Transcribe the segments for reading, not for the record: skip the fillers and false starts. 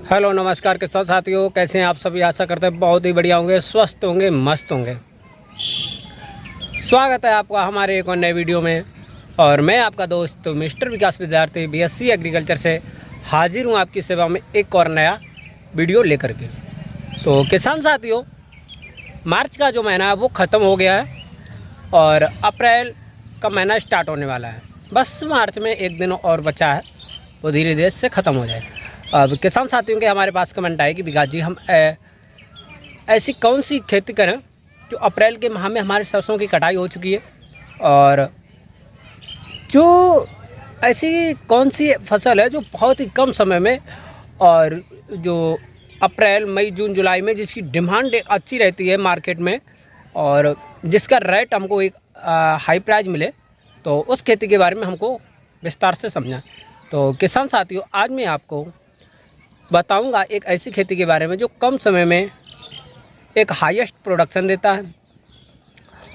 Hello नमस्कार किसान साथियों, कैसे हैं आप सभी। आशा करते हैं बहुत ही बढ़िया होंगे, स्वस्थ होंगे, मस्त होंगे। स्वागत है आपका हमारे एक और नए वीडियो में। और मैं आपका दोस्त मिस्टर विकास विद्यार्थी बीएससी एग्रीकल्चर से हाजिर हूं आपकी सेवा में एक और नया वीडियो लेकर के। तो किसान साथियों, मार्च का जो महीना है वो ख़त्म हो गया है और अप्रैल का महीना स्टार्ट होने वाला है। बस मार्च में एक दिन और बचा है, वो धीरे धीरे से ख़त्म हो जाए। अब किसान साथियों के हमारे पास कमेंट आए कि विकास जी, हम ऐसी कौन सी खेती करें जो अप्रैल के माह में हमारे सरसों की कटाई हो चुकी है, और जो ऐसी कौन सी फसल है जो बहुत ही कम समय में और जो अप्रैल मई जून जुलाई में जिसकी डिमांड अच्छी रहती है मार्केट में और जिसका रेट हमको एक हाई प्राइस मिले, तो उस खेती के बारे में हमको विस्तार से समझना। तो किसान साथियों, आज मैं आपको बताऊंगा एक ऐसी खेती के बारे में जो कम समय में एक हाईएस्ट प्रोडक्शन देता है।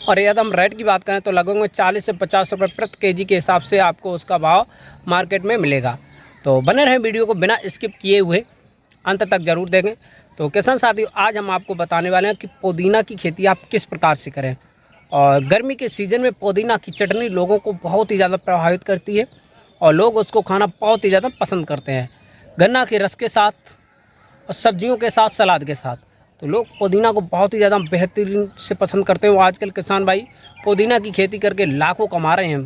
और यदि हम रेट की बात करें तो लगभग में 40 से 50 रुपये प्रति केजी के हिसाब से आपको उसका भाव मार्केट में मिलेगा। तो बने रहें वीडियो को बिना स्किप किए हुए, अंत तक ज़रूर देखें। तो किसान साथियों, आज हम आपको बताने वाले हैं कि पुदीना की खेती आप किस प्रकार से करें। और गर्मी के सीज़न में पुदीना की चटनी लोगों को बहुत ही ज़्यादा प्रभावित करती है और लोग उसको खाना बहुत ही ज़्यादा पसंद करते हैं, गन्ना के रस के साथ और सब्जियों के साथ, सलाद के साथ। तो लोग पुदीना को बहुत ही ज़्यादा बेहतरीन से पसंद करते हैं। आजकल किसान भाई पुदीना की खेती करके लाखों कमा रहे हैं।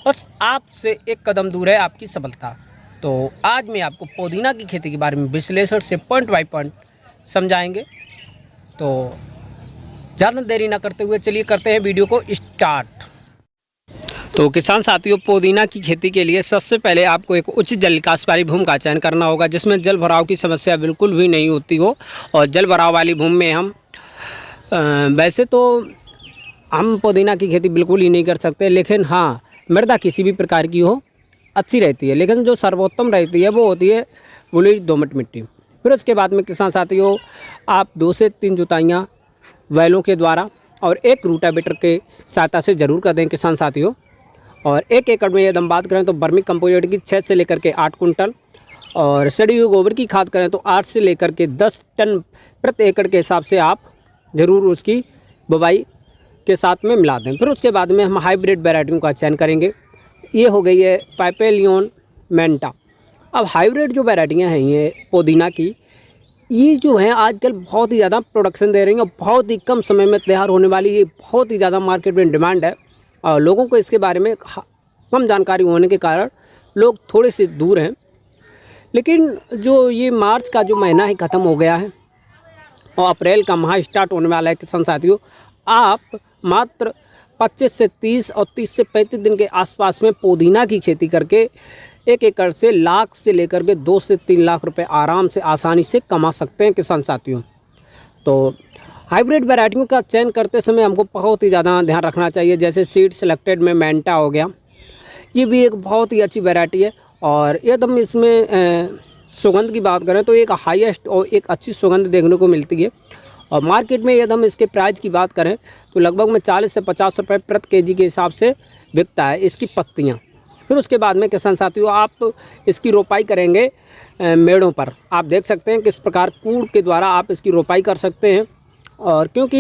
बस आपसे एक कदम दूर है आपकी सफलता। तो आज मैं आपको पुदीना की खेती के बारे में विश्लेषण से पॉइंट बाय पॉइंट समझाएंगे। तो ज़्यादा देरी ना करते हुए चलिए करते हैं वीडियो को स्टार्ट। तो किसान साथियों, पुदीना की खेती के लिए सबसे पहले आपको एक उचित जल निकास वाली भूमि का चयन करना होगा जिसमें जल भराव की समस्या बिल्कुल भी नहीं होती हो। और जल भराव वाली भूमि में हम वैसे तो हम पुदीना की खेती बिल्कुल ही नहीं कर सकते, लेकिन हाँ, मृदा किसी भी प्रकार की हो अच्छी रहती है, लेकिन जो सर्वोत्तम रहती है वो होती है बलुई दोमट मिट्टी। फिर उसके बाद में किसान साथियों, आप 2 से 3 जुताइयाँ बैलों के द्वारा और एक रूटावेटर के सहायता से ज़रूर कर दें किसान साथियों। और 1 एकड़ में यदि हम बात करें तो वर्मी कंपोस्ट की 6 से लेकर के 8 कुंटल और सड़ी हुई गोबर की खाद करें तो 8 से लेकर के 10 टन प्रति एकड़ के हिसाब से आप ज़रूर उसकी बुवाई के साथ में मिला दें। फिर उसके बाद में हम हाइब्रिड वैरायटियों का चयन करेंगे। ये हो गई है पाइपेलियन मेंटा। अब हाइब्रिड जो वैरायटियाँ हैं ये पुदीना की, ये जो हैं आजकल बहुत ही ज़्यादा प्रोडक्शन दे रही हैं और बहुत ही कम समय में तैयार होने वाली, ये बहुत ही ज़्यादा मार्केट में डिमांड है। और लोगों को इसके बारे में कम जानकारी होने के कारण लोग थोड़े से दूर हैं। लेकिन जो ये मार्च का जो महीना है ख़त्म हो गया है और अप्रैल का माह स्टार्ट होने वाला है किसान साथियों, आप मात्र 25 से 30 और 30 से 35 दिन के आसपास में पुदीना की खेती करके 1 एकड़ से लाख से लेकर के 2 से 3 लाख रुपए आराम से आसानी से कमा सकते हैं किसान साथियों। तो हाइब्रिड वैरायटियों का चयन करते समय हमको बहुत ही ज़्यादा ध्यान रखना चाहिए। जैसे सीड सेलेक्टेड में मेंटा हो गया, ये भी एक बहुत ही अच्छी वैरायटी है। और यदि हम इसमें सुगंध की बात करें तो एक हाईएस्ट और एक अच्छी सुगंध देखने को मिलती है। और मार्केट में यदि हम इसके प्राइस की बात करें तो लगभग में 40 से 50 रुपये प्रति केजी के हिसाब से बिकता है इसकी पत्तियाँ। फिर उसके बाद में किसान साथियों, आप इसकी रोपाई करेंगे मेड़ों पर। आप देख सकते हैं किस प्रकार कूड़ के द्वारा आप इसकी रोपाई कर सकते हैं। और क्योंकि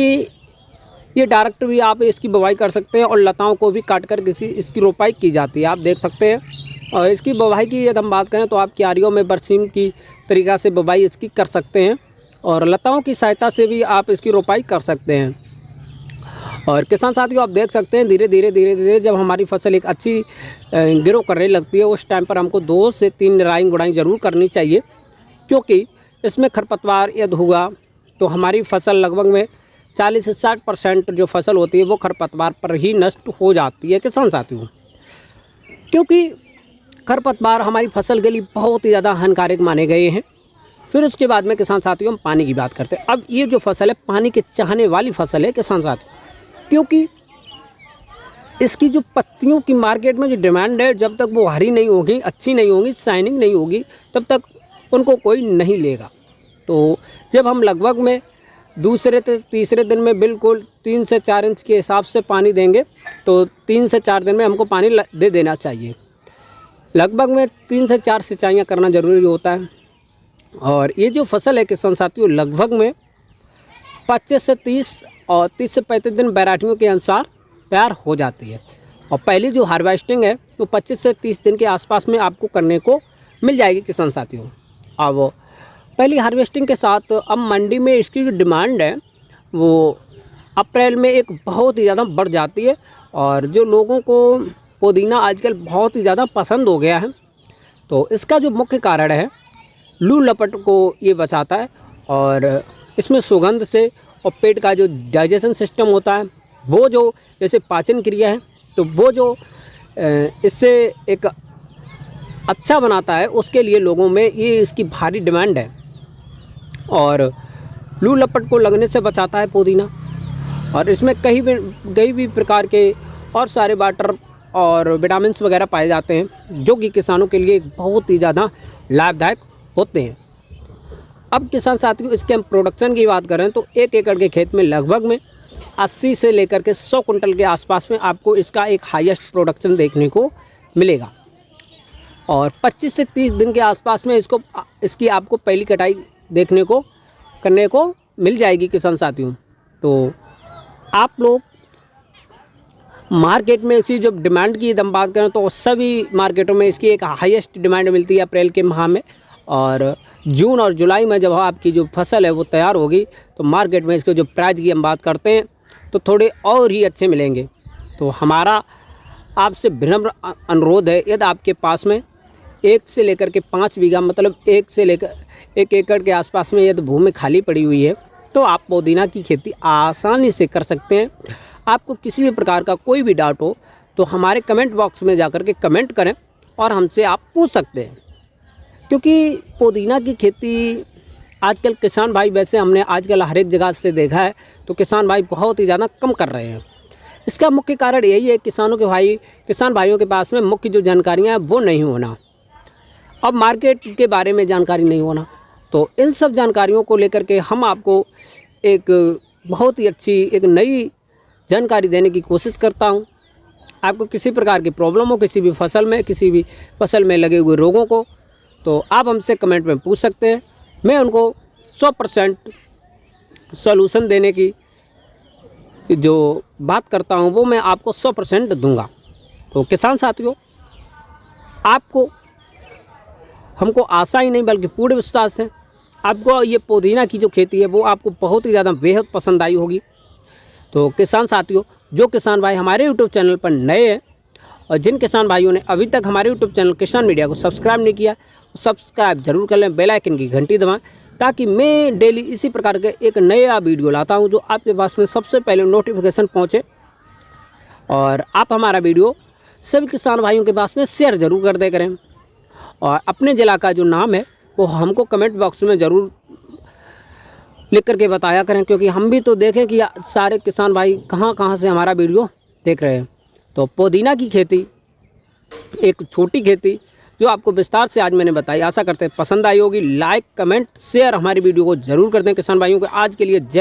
ये डायरेक्ट भी आप इसकी बुवाई कर सकते हैं और लताओं को भी काट कर इसकी रोपाई की जाती है, आप देख सकते हैं। और इसकी बुवाई की यदि हम बात करें तो आप क्यारियों में बरसीम की तरीक़ा से बुवाई इसकी कर सकते हैं और लताओं की सहायता से भी आप इसकी रोपाई कर सकते हैं। और किसान साथियों, आप देख सकते हैं धीरे धीरे जब हमारी फसल एक अच्छी ग्रो करने लगती है उस टाइम पर हमको 2 से 3 निराई गुड़ाई ज़रूर करनी चाहिए, क्योंकि इसमें खरपतवार यदि हुआ तो हमारी फसल लगभग में 40 से 60% जो फसल होती है वो खरपतवार पर ही नष्ट हो जाती है किसान साथियों। क्योंकि खरपतवार हमारी फसल के लिए बहुत ही ज़्यादा हानिकारक माने गए हैं। फिर उसके बाद में किसान साथियों, हम पानी की बात करते हैं। अब ये जो फसल है पानी के चाहने वाली फसल है किसान साथियों, क्योंकि इसकी जो पत्तियों की मार्केट में जो डिमांड है, जब तक वो हरी नहीं होगी, अच्छी नहीं होगी, शाइनिंग नहीं होगी, तब तक उनको कोई नहीं लेगा। तो जब हम लगभग में दूसरे से तीसरे दिन में बिल्कुल 3 से 4 इंच के हिसाब से पानी देंगे तो 3 से 4 दिन में हमको पानी दे देना चाहिए। लगभग में 3 से 4 सिंचाइयाँ करना ज़रूरी होता है। और ये जो फसल है किसान साथियों लगभग में 25 से 30 और 30 से 35 दिन वैरायटियों के अनुसार तैयार हो जाती है। और पहली जो हार्वेस्टिंग है वो 25 से 30 दिन के आसपास में आपको करने को मिल जाएगी किसान साथियों। अब पहली हार्वेस्टिंग के साथ अब मंडी में इसकी जो डिमांड है वो अप्रैल में एक बहुत ही ज़्यादा बढ़ जाती है। और जो लोगों को पुदीना आजकल बहुत ही ज़्यादा पसंद हो गया है, तो इसका जो मुख्य कारण है लू लपट को ये बचाता है। और इसमें सुगंध से और पेट का जो डाइजेशन सिस्टम होता है वो जो जैसे पाचन क्रिया है तो वो जो इससे एक अच्छा बनाता है, उसके लिए लोगों में ये इसकी भारी डिमांड है। और लू लपट को लगने से बचाता है पुदीना। और इसमें कई भी प्रकार के और सारे वाटर और विटामिन्स वगैरह पाए जाते हैं जो कि किसानों के लिए बहुत ही ज़्यादा लाभदायक होते हैं। अब किसान साथियों इसके हम प्रोडक्शन की बात करें तो 1 एकड़ के खेत में लगभग में 80 से लेकर के 100 कुंटल के आसपास में आपको इसका एक हाईएस्ट प्रोडक्शन देखने को मिलेगा। और 25 से 30 दिन के आसपास में इसकी आपको पहली कटाई करने को मिल जाएगी किसान साथियों। तो आप लोग मार्केट में इसकी जब डिमांड की हम बात करें तो सभी मार्केटों में इसकी एक हाईएस्ट डिमांड मिलती है अप्रैल के माह में। और जून और जुलाई में जब आपकी जो फसल है वो तैयार होगी तो मार्केट में इसके जो प्राइस की हम बात करते हैं तो थोड़े और ही अच्छे मिलेंगे। तो हमारा आपसे विनम्र अनुरोध है, यदि आपके पास में 1 से लेकर के 5 बीघा मतलब 1 से लेकर 1 एकड़ के आसपास में यदि भूमि खाली पड़ी हुई है तो आप पुदीना की खेती आसानी से कर सकते हैं। आपको किसी भी प्रकार का कोई भी डाउट हो तो हमारे कमेंट बॉक्स में जाकर के कमेंट करें और हमसे आप पूछ सकते हैं। क्योंकि पुदीना की खेती आजकल किसान भाई, वैसे हमने आजकल हर एक जगह से देखा है तो किसान भाई बहुत ही ज़्यादा कम कर रहे हैं। इसका मुख्य कारण यही है किसान भाइयों के पास में मुख्य जो जानकारियाँ हैं वो नहीं होना, अब मार्केट के बारे में जानकारी नहीं होना। तो इन सब जानकारियों को लेकर के हम आपको एक बहुत ही अच्छी एक नई जानकारी देने की कोशिश करता हूं। आपको किसी प्रकार की प्रॉब्लम हो किसी भी फसल में लगे हुए रोगों को तो आप हमसे कमेंट में पूछ सकते हैं। मैं उनको 100% सॉल्यूशन देने की जो बात करता हूं वो मैं आपको 100% दूंगा। तो किसान साथियों हमको आशा ही नहीं बल्कि पूर्ण विश्वास है आपको ये पुदीना की जो खेती है वो आपको बहुत ही ज़्यादा बेहद पसंद आई होगी। तो किसान साथियों, जो किसान भाई हमारे यूट्यूब चैनल पर नए हैं और जिन किसान भाइयों ने अभी तक हमारे यूट्यूब चैनल किसान मीडिया को सब्सक्राइब नहीं किया, सब्सक्राइब जरूर कर लें, बेल आइकन की घंटी दबाएं ताकि मैं डेली इसी प्रकार के एक नया वीडियो लाता हूं जो आपके पास में सबसे पहले नोटिफिकेशन पहुंचे। और आप हमारा वीडियो सभी किसान भाइयों के पास में शेयर ज़रूर कर दे करें। और अपने ज़िला का जो नाम है वो हमको कमेंट बॉक्स में ज़रूर लिख करके बताया करें, क्योंकि हम भी तो देखें कि सारे किसान भाई कहाँ से हमारा वीडियो देख रहे हैं। तो पुदीना की खेती एक छोटी खेती जो आपको विस्तार से आज मैंने बताई, आशा करते हैं पसंद आई होगी। लाइक कमेंट शेयर हमारी वीडियो को ज़रूर कर दें किसान भाइयों को। आज के लिए जय